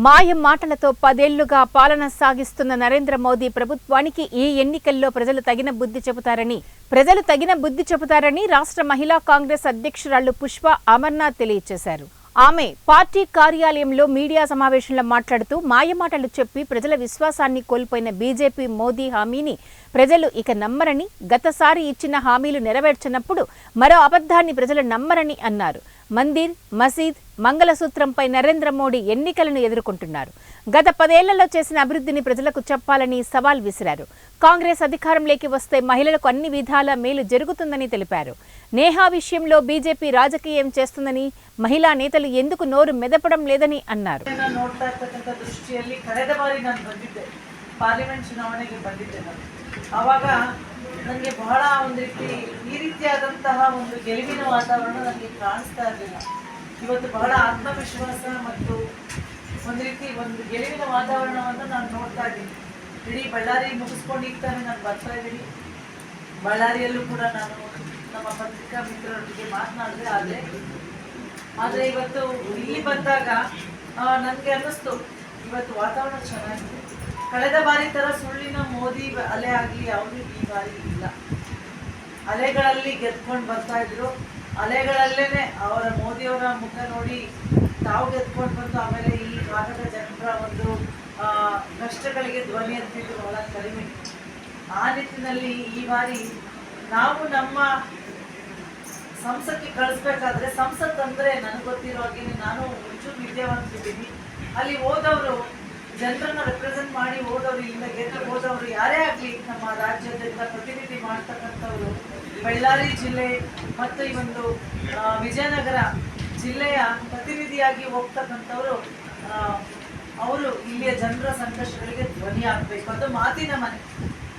మాయ మాటలతో 10 ఏళ్లుగా పాలన సాగిస్తున్న నరేంద్ర మోదీ ప్రభుత్వానికి ఈ ఎన్నికల్లో ప్రజలు తగిన బుద్ధి చెబుతారని రాష్ట్ర మహిళా కాంగ్రెస్ అధ్యక్షురాలు పుష్ప అమర్నాథ్ తెలియజేశారు. ఆమె పార్టీ కార్యాలయంలో మీడియా సమావేశంలో మాట్లాడుతూ మాయమాటలు చెప్పి ప్రజల విశ్వాసాన్ని కోల్పోయిన బీజేపీ మోదీ హామీని ప్రజలు ఇక నమ్మరని, గతసారి ఇచ్చిన హామీలు నెరవేర్చనప్పుడు మరో అబద్ధాన్ని ప్రజలు నమ్మరని అన్నారు. మందిర్, మసీద్, మంగళసూత్రంపై నరేంద్ర మోడీ ఎన్నికలను ఎదుర్కొంటున్నారు. గత 10 ఏళ్లలో చేసిన అభివృద్ధిని ప్రజలకు చెప్పాలని సవాల్ విసిరారు. కాంగ్రెస్ అధికారంలోకి వస్తే మహిళలకు అన్ని విధాల మేలు జరుగుతుందని తెలిపారు. నేహా విషయంలో బీజేపీ రాజకీయం చేస్తుందని, మహిళా నేతలు ఎందుకు నోరు మెదపడం లేదని అన్నారు. ಪಾರ್ಲಿಮೆಂಟ್ ಚುನಾವಣೆಗೆ ಬಂದಿದ್ದೆ ನಾನು. ಆವಾಗ ನನಗೆ ಬಹಳ ಈ ರೀತಿಯಾದಂತಹ ಒಂದು ಗೆಲುವಿನ ವಾತಾವರಣ ನನಗೆ ಕಾಣಿಸ್ತಾ ಇರಲಿಲ್ಲ. ಇವತ್ತು ಬಹಳ ಆತ್ಮವಿಶ್ವಾಸ ಮತ್ತು ಒಂದು ಗೆಲುವಿನ ವಾತಾವರಣವನ್ನು ನಾನು ನೋಡ್ತಾ ಇದ್ದೀನಿ. ಇಡೀ ಬಳ್ಳಾರಿ ಮುಗಿಸ್ಕೊಂಡು ಈಗ ತಾನೇ ನಾನು ಬರ್ತಾ ಇದ್ದೀನಿ. ಬಳ್ಳಾರಿಯಲ್ಲೂ ಕೂಡ ನಾನು ನಮ್ಮ ಪತ್ರಿಕಾ ಮಿತ್ರರೊಂದಿಗೆ ಮಾತನಾಡಿದೆ. ಆದರೆ ಇವತ್ತು ಇಲ್ಲಿ ಬಂದಾಗ ನನಗೆ ಅನ್ನಿಸ್ತು ಇವತ್ತು ವಾತಾವರಣ ಚೆನ್ನಾಗಿದೆ. ಕಳೆದ ಬಾರಿ ಥರ ಸುಳ್ಳಿನ ಮೋದಿ ಅಲೆ ಆಗಲಿ ಯಾವುದೂ ಈ ಬಾರಿ ಇಲ್ಲ. ಅಲೆಗಳಲ್ಲಿ ಗೆದ್ಕೊಂಡು ಬರ್ತಾ ಇದ್ರು. ಅಲೆಗಳಲ್ಲೇ ಅವರ ಮೋದಿಯವರ ಮುಖ ನೋಡಿ ತಾವು ಗೆದ್ಕೊಂಡು ಬಂದು ಆಮೇಲೆ ಈ ಭಾಗದ ಜನರ ಒಂದು ಕಷ್ಟಗಳಿಗೆ ಧ್ವನಿ ಎತ್ತಿದ್ದು ಬಹಳ ಕಡಿಮೆ. ಆ ನಿಟ್ಟಿನಲ್ಲಿ ಈ ಬಾರಿ ನಾವು ನಮ್ಮ ಸಂಸತ್ಗೆ ಕಳಿಸ್ಬೇಕಾದ್ರೆ, ಸಂಸತ್ ಅಂದರೆ ನನಗೆ ಗೊತ್ತಿರೋ ಹಾಗೆ ನಾನು ಒಂಚೂರು ವಿದ್ಯಾವಂತಿದ್ದೀನಿ. ಅಲ್ಲಿ ಹೋದವರು, ಜನರನ್ನು ರೆಪ್ರೆಸೆಂಟ್ ಮಾಡಿ ಹೋದವರು, ಇಲ್ಲಿಂದ ಗೆದ್ದು ಹೋದವರು ಯಾರೇ ಆಗಲಿ ನಮ್ಮ ರಾಜ್ಯದಿಂದ ಪ್ರತಿನಿಧಿ ಮಾಡ್ತಕ್ಕಂಥವ್ರು ಬಳ್ಳಾರಿ ಜಿಲ್ಲೆ ಮತ್ತು ಈ ಒಂದು ವಿಜಯನಗರ ಜಿಲ್ಲೆಯ ಪ್ರತಿನಿಧಿಯಾಗಿ ಹೋಗ್ತಕ್ಕಂಥವರು ಅವರು ಇಲ್ಲಿಯ ಜನರ ಸಂಕಷ್ಟಗಳಿಗೆ ಧ್ವನಿ ಆಗಬೇಕು. ಅದು ಮಾತಿನ ಮನೆ.